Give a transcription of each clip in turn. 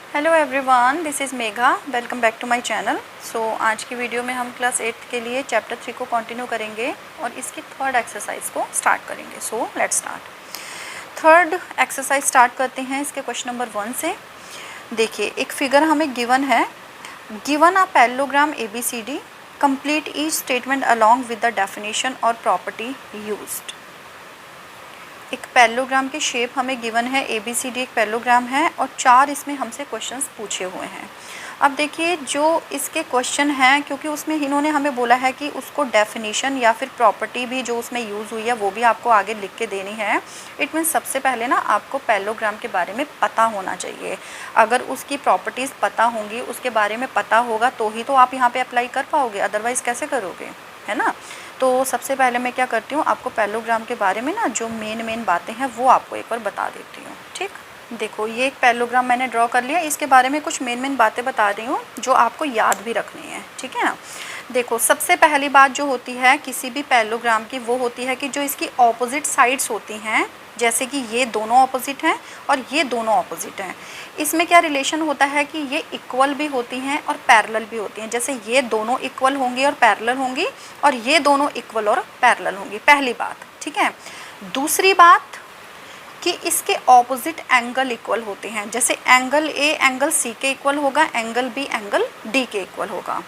Hello everyone, this is Megha. Welcome back to my channel. So आज की video में हम क्लास 8 के लिए चैप्टर 3 को कंटिन्यू करेंगे और इसकी थर्ड एक्सरसाइज को स्टार्ट करेंगे। So let's start. Third exercise start करते हैं इसके क्वेश्चन नंबर 1 से। देखिए, एक फिगर हमें गिवन है। Given a parallelogram ABCD, complete each statement along with the definition और प्रॉपर्टी यूज्ड। एक पैरेललोग्राम की शेप हमें गिवन है, ABCD एक पैरेललोग्राम है और 4 इसमें हमसे क्वेश्चंस पूछे हुए हैं। अब देखिए, जो इसके क्वेश्चन हैं, क्योंकि उसमें इन्होंने हमें बोला है कि उसको डेफिनेशन या फिर प्रॉपर्टी भी जो उसमें यूज़ हुई है वो भी आपको आगे लिख के देनी है। इट मीन्स सबसे पहले ना आपको पैरेललोग्राम के बारे में पता होना चाहिए। अगर उसकी प्रॉपर्टीज़ पता होंगी, उसके बारे में पता होगा तो ही तो आप यहाँ पर अप्लाई कर पाओगे, अदरवाइज़ कैसे करोगे, है ना। तो सबसे पहले मैं क्या करती हूँ, आपको पैरेललोग्राम के बारे में ना जो मेन बातें हैं वो आपको एक बार बता देती हूँ। ठीक, देखो ये एक पैरेललोग्राम मैंने ड्रॉ कर लिया। इसके बारे में कुछ मेन बातें बता रही हूँ जो आपको याद भी रखनी है, ठीक है ना। देखो, सबसे पहली बात जो होती है किसी भी पैरेललोग्राम की, वो होती है कि जो इसकी ऑपोजिट साइड्स होती हैं, जैसे कि ये दोनों ऑपोजिट हैं और ये दोनों ऑपोजिट हैं, इसमें क्या रिलेशन होता है कि ये इक्वल भी होती हैं और पैरेलल भी होती हैं। जैसे ये दोनों इक्वल होंगी और पैरेलल होंगी और ये दोनों इक्वल और पैरेलल होंगी, पहली बात, ठीक है। दूसरी बात कि इसके ऑपोजिट एंगल इक्वल होते हैं। जैसे एंगल A एंगल C के इक्वल होगा, एंगल B एंगल D के इक्वल होगा।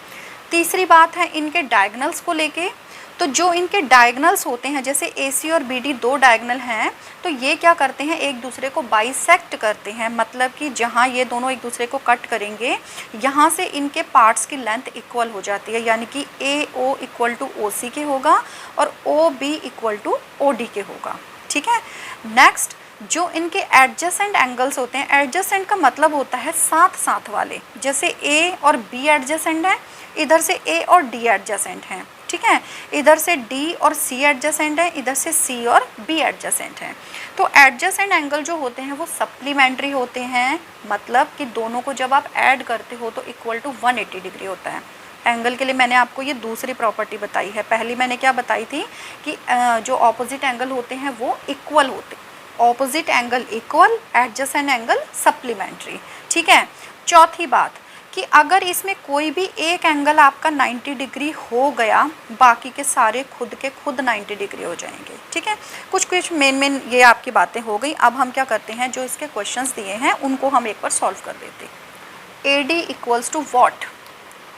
तीसरी बात है इनके डायगोनल्स को लेके। तो जो इनके डायगोनल्स होते हैं, जैसे AC और BD दो डायगोनल हैं, तो ये क्या करते हैं, एक दूसरे को बाइसेक्ट करते हैं। मतलब कि जहाँ ये दोनों एक दूसरे को कट करेंगे, यहाँ से इनके पार्ट्स की लेंथ इक्वल हो जाती है, यानी कि AO इक्वल टू OC के होगा और OB इक्वल टू OD के होगा, ठीक है। नेक्स्ट, जो इनके एडजेसेंट एंगल्स होते हैं, एडजेसेंट का मतलब होता है साथ साथ वाले। जैसे A और B एडजेसेंट हैं, इधर से A और D एडजेसेंट हैं, ठीक है। इधर से D और C एडजेसेंट हैं, इधर से C और B एडजेसेंट हैं। तो एडजेसेंट एंगल जो होते हैं वो सप्लीमेंट्री होते हैं। मतलब कि दोनों को जब आप ऐड करते हो तो इक्वल टू 180 डिग्री होता है। एंगल के लिए मैंने आपको ये दूसरी प्रॉपर्टी बताई है। पहली मैंने क्या बताई थी कि जो ऑपोजिट एंगल होते हैं वो इक्वल होते हैं। Opposite angle equal, adjacent angle supplementary, ठीक है। चौथी बात कि अगर इसमें कोई भी एक एंगल आपका 90 डिग्री हो गया, बाकी के सारे खुद के खुद 90 डिग्री हो जाएंगे, ठीक है। कुछ मेन ये आपकी बातें हो गई। अब हम क्या करते हैं, जो इसके क्वेश्चंस दिए हैं उनको हम एक बार सॉल्व कर देते हैं। AD equals to what.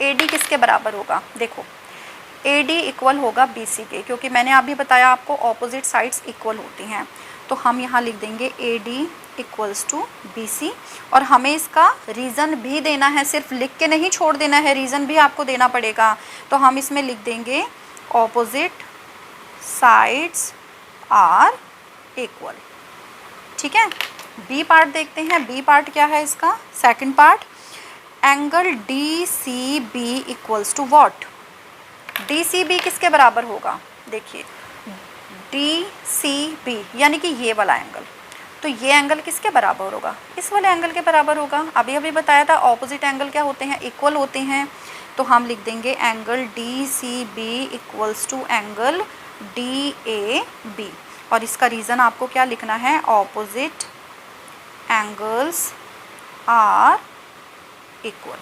AD किसके बराबर होगा, देखो AD इक्वल होगा BC के, क्योंकि मैंने अभी बताया आपको ऑपोजिट साइड्स इक्वल होती हैं। तो हम यहाँ लिख देंगे AD इक्वल्स टू BC और हमें इसका रीज़न भी देना है, सिर्फ लिख के नहीं छोड़ देना है, रीज़न भी आपको देना पड़ेगा। तो हम इसमें लिख देंगे ऑपोजिट साइड्स आर इक्वल, ठीक है। B पार्ट देखते हैं। B पार्ट क्या है इसका, second part, angle DCB equals to what. DCB किसके बराबर होगा, देखिए DCB यानी कि ये वाला एंगल। तो ये एंगल किसके बराबर होगा, इस वाले एंगल के बराबर होगा। अभी बताया था ऑपोजिट एंगल क्या होते हैं, इक्वल होते हैं। तो हम लिख देंगे angle DCB equals to angle DAB और इसका रीज़न आपको क्या लिखना है, ऑपोजिट एंगल्स आर इक्वल,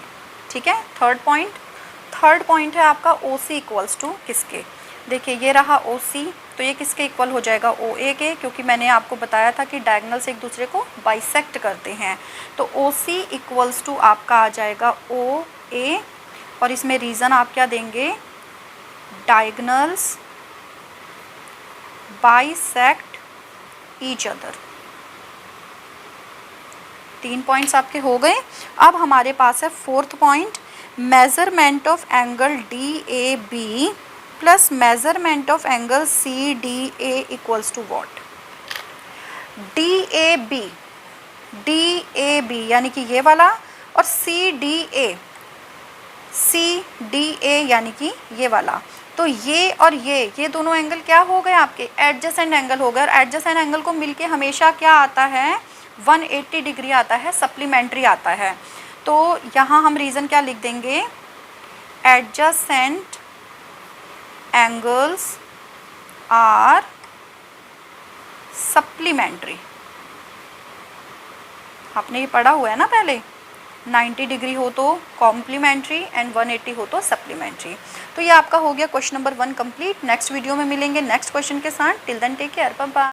ठीक है। थर्ड पॉइंट है आपका OC इक्वल्स टू किसके। देखिए ये रहा OC, तो ये किसके इक्वल हो जाएगा, OA के, क्योंकि मैंने आपको बताया था कि डायगोनल से एक दूसरे को बाइसेक्ट करते हैं। तो OC इक्वल्स टू आपका आ जाएगा OA और इसमें रीज़न आप क्या देंगे, diagonals bisect each other. 3 points आपके हो गए। अब हमारे पास है fourth point, measurement of angle DAB plus measurement of angle CDA equals to what. DAB यानी कि ये वाला और CDA यानी कि ये वाला। तो ये और ये दोनों एंगल क्या हो गए आपके, एडजेसेंट एंगल हो गए। और एडजेसेंट एंगल को मिलके हमेशा क्या आता है, 180 डिग्री आता है, सप्लीमेंट्री आता है। तो यहाँ हम रीज़न क्या लिख देंगे, एडजेसेंट एंगल्स आर सप्लीमेंट्री। आपने ये पढ़ा हुआ है ना पहले, 90 डिग्री हो तो कॉम्प्लीमेंट्री एंड 180 हो तो सप्लीमेंट्री। तो ये आपका हो गया question number 1 complete. Next video में मिलेंगे नेक्स्ट क्वेश्चन के साथ। Till then take care, bye bye.